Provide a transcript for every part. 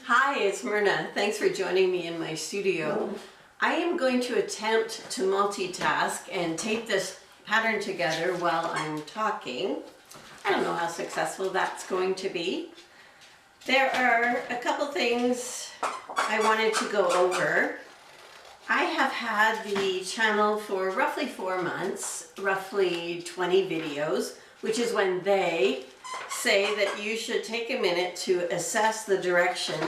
Hi, it's Myrna. Thanks for joining me in my studio. I am going to attempt to multitask and tape this pattern together while I'm talking. I don't know how successful that's going to be. There are a couple things I wanted to go over. I have had the channel for roughly 4 months, roughly 20 videos, which is when they say that you should take a minute to assess the direction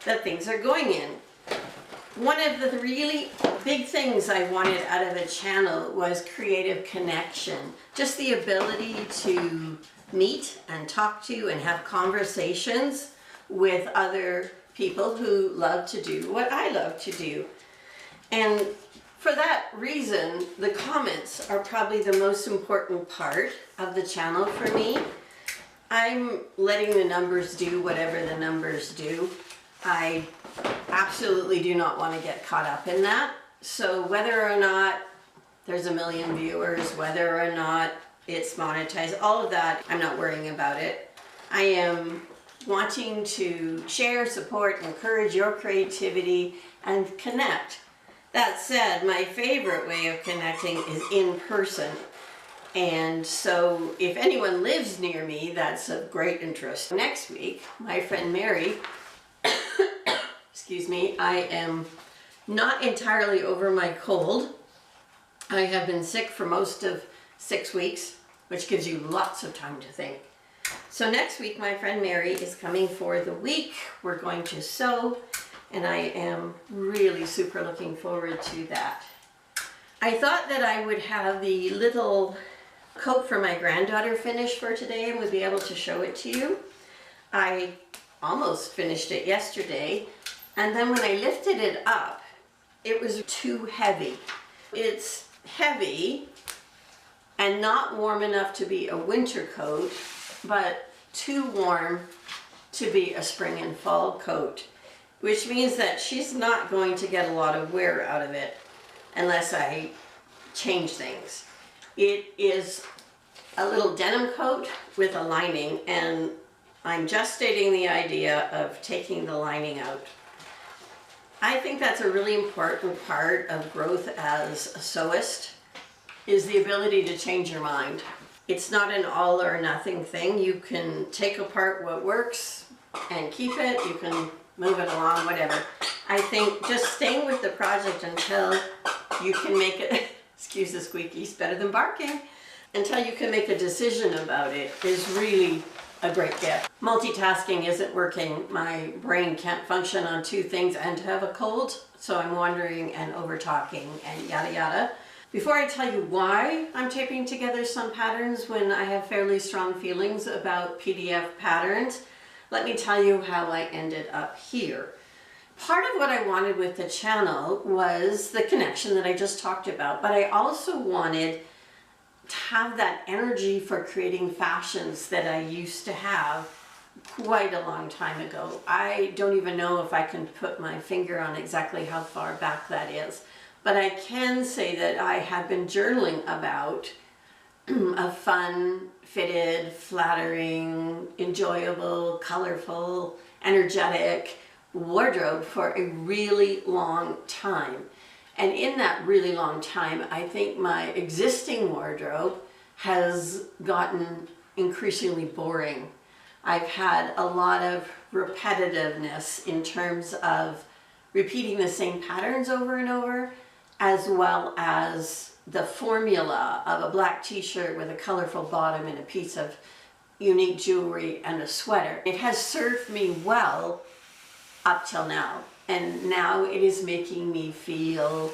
that things are going in. One of the really big things I wanted out of a channel was creative connection. Just the ability to meet and talk to and have conversations with other people who love to do what I love to do. And for that reason, the comments are probably the most important part of the channel for me. I'm letting the numbers do whatever the numbers do. I absolutely do not want to get caught up in that. So whether or not there's 1 million viewers, whether or not it's monetized, all of that, I'm not worrying about it. I am wanting to share, support, encourage your creativity and connect. That said, my favorite way of connecting is in person. And so if anyone lives near me, that's of great interest. Next week, my friend Mary, excuse me, I am not entirely over my cold. I have been sick for most of 6 weeks, which gives you lots of time to think. So next week, my friend Mary is coming for the week. We're going to sew, and I am really super looking forward to that. I thought that I would have the little coat for my granddaughter finished for today and would be able to show it to you. I almost finished it yesterday, and then when I lifted it up, it was too heavy. It's heavy and not warm enough to be a winter coat, but too warm to be a spring and fall coat, which means that she's not going to get a lot of wear out of it unless I change things. It is a little denim coat with a lining, and I'm just stating the idea of taking the lining out. I think that's a really important part of growth as a sewist, is the ability to change your mind. It's not an all or nothing thing. You can take apart what works and keep it. You can move it along, whatever. I think just staying with the project until you can make it, excuse the squeakies, better than barking, until you can make a decision about it is really a great gift. Multitasking isn't working. My brain can't function on 2 things and have a cold, so I'm wandering and over talking and yada yada. Before I tell you why I'm taping together some patterns when I have fairly strong feelings about PDF patterns, let me tell you how I ended up here. Part of what I wanted with the channel was the connection that I just talked about, but I also wanted to have that energy for creating fashions that I used to have quite a long time ago. I don't even know if I can put my finger on exactly how far back that is, but I can say that I have been journaling about a fun, fitted, flattering, enjoyable, colorful, energetic wardrobe for a really long time. And in that really long time, I think my existing wardrobe has gotten increasingly boring. I've had a lot of repetitiveness in terms of repeating the same patterns over and over, as well as the formula of a black t-shirt with a colorful bottom and a piece of unique jewelry and a sweater. It has served me well up till now. And now it is making me feel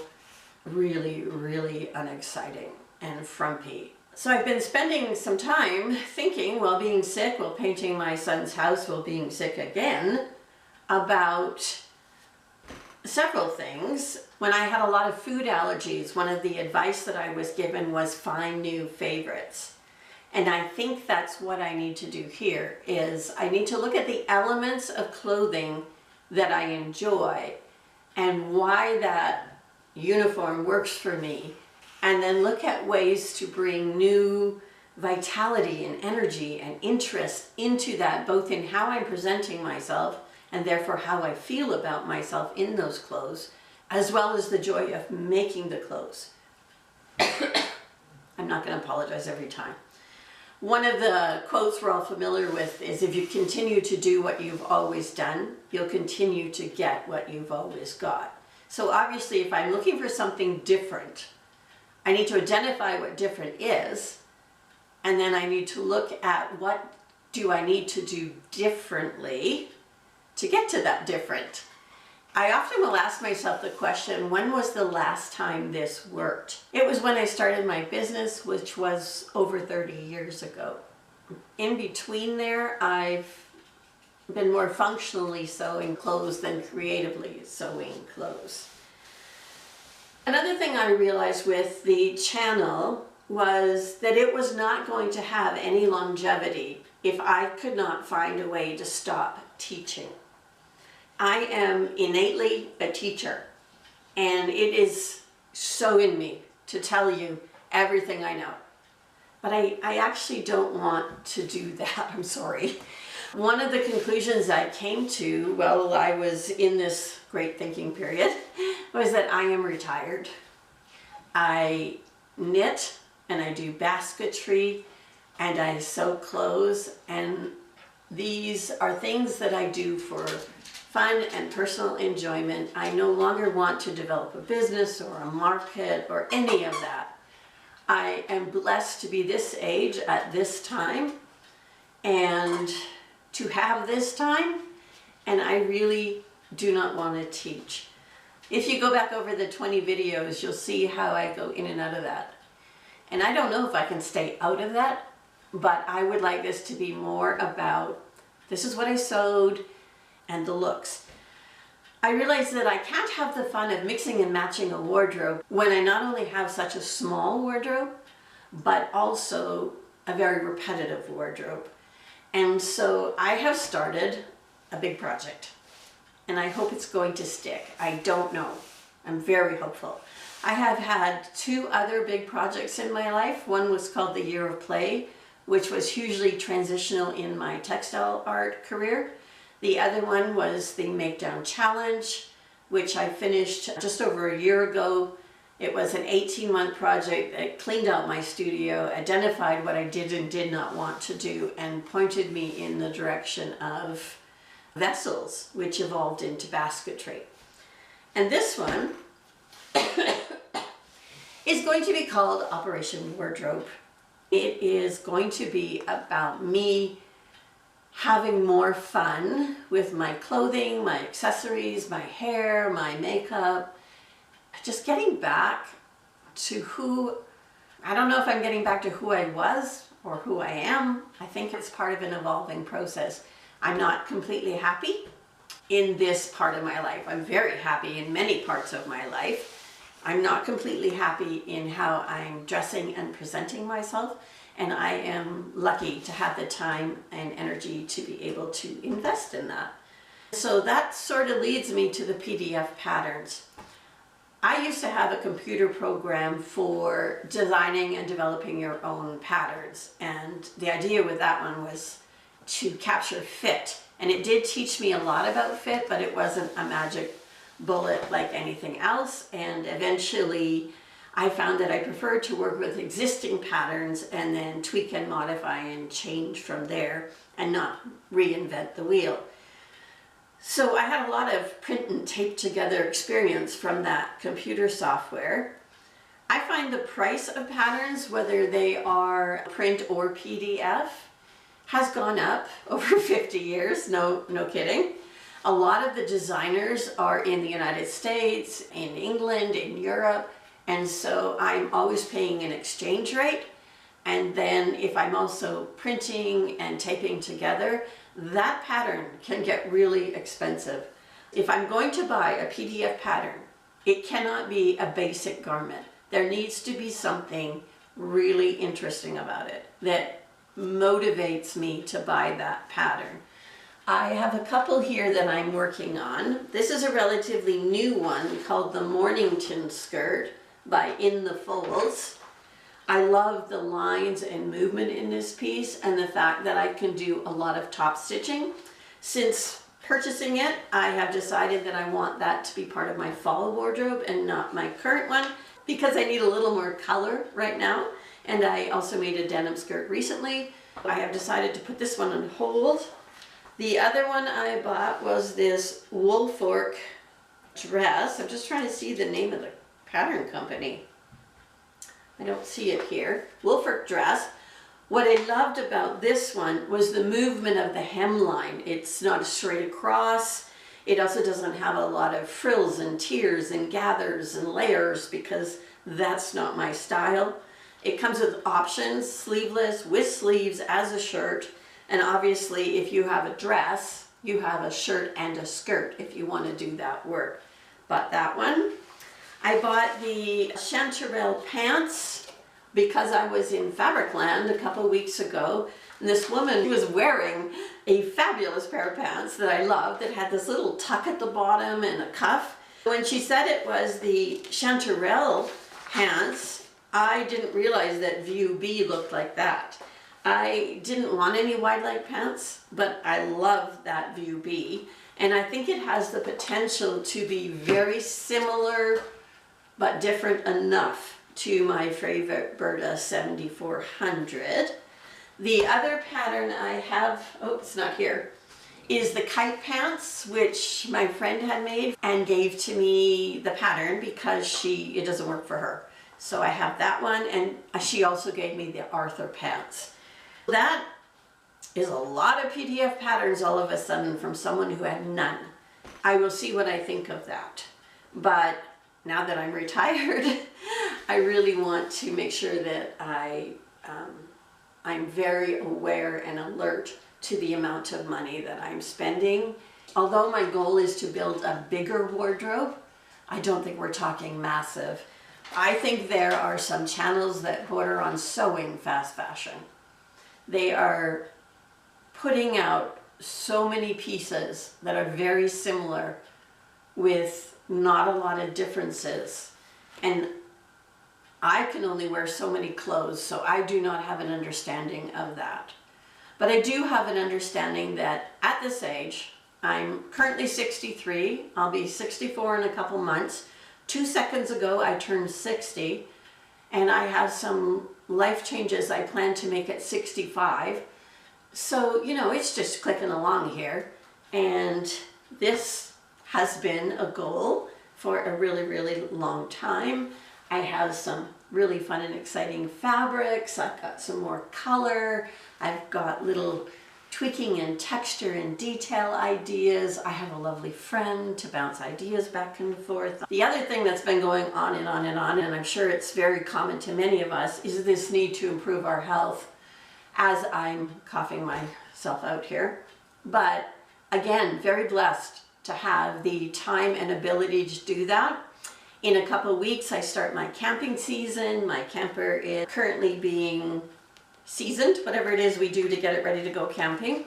really, really unexciting and frumpy. So I've been spending some time thinking, while being sick, while painting my son's house, while being sick again, about several things. When I had a lot of food allergies, one of the advice that I was given was find new favorites. And I think that's what I need to do here, is I need to look at the elements of clothing that I enjoy and why that uniform works for me, and then look at ways to bring new vitality and energy and interest into that, both in how I'm presenting myself and therefore how I feel about myself in those clothes, as well as the joy of making the clothes. I'm not going to apologize every time. One of the quotes we're all familiar with is, if you continue to do what you've always done, you'll continue to get what you've always got. So obviously, if I'm looking for something different, I need to identify what different is, and then I need to look at what do I need to do differently to get to that different. I often will ask myself the question, when was the last time this worked? It was when I started my business, which was over 30 years ago. In between there, I've been more functionally sewing clothes than creatively sewing clothes. Another thing I realized with the channel was that it was not going to have any longevity if I could not find a way to stop teaching. I am innately a teacher, and it is so in me to tell you everything I know. But I actually don't want to do that, I'm sorry. One of the conclusions I came to while I was in this great thinking period was that I am retired. I knit and I do basketry and I sew clothes, and these are things that I do for fun and personal enjoyment. I no longer want to develop a business or a market or any of that. I am blessed to be this age at this time and to have this time, and I really do not want to teach. If you go back over the 20 videos, you'll see how I go in and out of that. And I don't know if I can stay out of that, but I would like this to be more about, this is what I sewed, and the looks. I realized that I can't have the fun of mixing and matching a wardrobe when I not only have such a small wardrobe, but also a very repetitive wardrobe. And so I have started a big project, and I hope it's going to stick. I don't know. I'm very hopeful. I have had 2 other big projects in my life. One was called the Year of Play, which was hugely transitional in my textile art career. The other one was the Make Down Challenge, which I finished just over a year ago. It was an 18-month project that cleaned out my studio, identified what I did and did not want to do, and pointed me in the direction of vessels, which evolved into basketry. And this one is going to be called Operation Wardrobe. It is going to be about me having more fun with my clothing, my accessories, my hair, my makeup, just getting back to who, I don't know if I'm getting back to who I was or who I am. I think it's part of an evolving process. I'm not completely happy in this part of my life. I'm very happy in many parts of my life. I'm not completely happy in how I'm dressing and presenting myself. And I am lucky to have the time and energy to be able to invest in that. So that sort of leads me to the PDF patterns. I used to have a computer program for designing and developing your own patterns. And the idea with that one was to capture fit. And it did teach me a lot about fit, but it wasn't a magic bullet like anything else. And eventually I found that I preferred to work with existing patterns and then tweak and modify and change from there and not reinvent the wheel. So I had a lot of print and tape together experience from that computer software. I find the price of patterns, whether they are print or PDF, has gone up over 50 years, no kidding. A lot of the designers are in the United States, in England, in Europe, and so I'm always paying an exchange rate. And then if I'm also printing and taping together, that pattern can get really expensive. If I'm going to buy a PDF pattern, it cannot be a basic garment. There needs to be something really interesting about it that motivates me to buy that pattern. I have a couple here that I'm working on. This is a relatively new one called the Mornington skirt by In the Folds. I love the lines and movement in this piece and the fact that I can do a lot of top stitching. Since purchasing it, I have decided that I want that to be part of my fall wardrobe and not my current one, because I need a little more color right now. And I also made a denim skirt recently. I have decided to put this one on hold. The other one I bought was this Woolfolk dress. I'm just trying to see the name of the pattern company. I don't see it here. Woolfolk dress. What I loved about this one was the movement of the hemline. It's not straight across. It also doesn't have a lot of frills and tiers and gathers and layers, because that's not my style. It comes with options, sleeveless, with sleeves, as a shirt. And obviously, if you have a dress, you have a shirt and a skirt if you want to do that work. Bought that one. I bought the chanterelle pants because I was in Fabricland a couple weeks ago. And this woman was wearing a fabulous pair of pants that I loved that had this little tuck at the bottom and a cuff. When she said it was the chanterelle pants, I didn't realize that View B looked like that. I didn't want any wide leg pants, but I love that View B. And I think it has the potential to be very similar, but different enough to my favorite Berta 7400. The other pattern I have, oh, it's not here, is the kite pants, which my friend had made and gave to me the pattern because it doesn't work for her. So I have that one, and she also gave me the Arthur pants. That is a lot of PDF patterns all of a sudden from someone who had none. I will see what I think of that. But now that I'm retired, I really want to make sure that I'm very aware and alert to the amount of money that I'm spending. Although my goal is to build a bigger wardrobe, I don't think we're talking massive. I think there are some channels that border on sewing fast fashion. They are putting out so many pieces that are very similar with not a lot of differences. And I can only wear so many clothes, so I do not have an understanding of that. But I do have an understanding that at this age, I'm currently 63, I'll be 64 in a couple months. 2 seconds ago, I turned 60, and I have some life changes I plan to make at 65. So, you know, it's just clicking along here. And this has been a goal for a really, really long time. I have some really fun and exciting fabrics. I've got some more color. I've got little tweaking and texture and detail ideas. I have a lovely friend to bounce ideas back and forth. The other thing that's been going on and on and on, and I'm sure it's very common to many of us, is this need to improve our health, as I'm coughing myself out here. But again, very blessed to have the time and ability to do that. In a couple of weeks, I start my camping season. My camper is currently being seasoned, whatever it is we do to get it ready to go camping.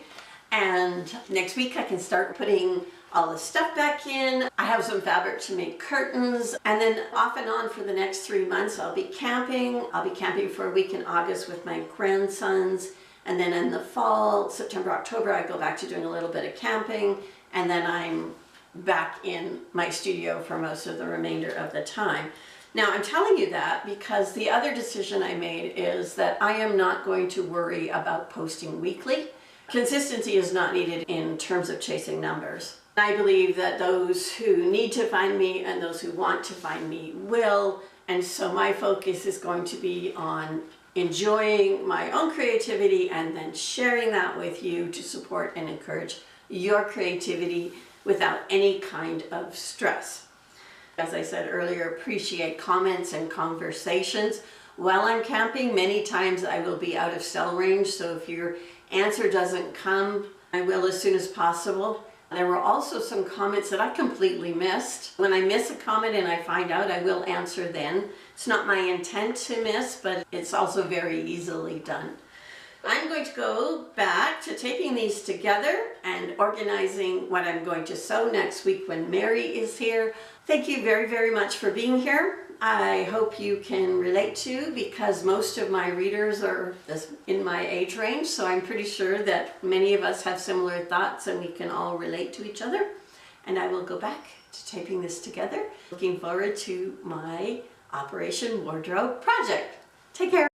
And next week I can start putting all the stuff back in. I have some fabric to make curtains, and then off and on for the next 3 months I'll be camping. I'll be camping for a week in August with my grandsons, and then in the fall, September, October, I go back to doing a little bit of camping, and then I'm back in my studio for most of the remainder of the time. Now, I'm telling you that because the other decision I made is that I am not going to worry about posting weekly. Consistency is not needed in terms of chasing numbers. I believe that those who need to find me and those who want to find me will, and so my focus is going to be on enjoying my own creativity and then sharing that with you to support and encourage your creativity without any kind of stress. As I said earlier, appreciate comments and conversations. While I'm camping, many times I will be out of cell range, so if your answer doesn't come, I will as soon as possible. There were also some comments that I completely missed. When I miss a comment and I find out, I will answer then. It's not my intent to miss, but it's also very easily done. I'm going to go back to taping these together and organizing what I'm going to sew next week when Mary is here. Thank you very, very much for being here. I hope you can relate to, because most of my readers are in my age range, so I'm pretty sure that many of us have similar thoughts and we can all relate to each other. And I will go back to taping this together. Looking forward to my Operation Wardrobe project. Take care.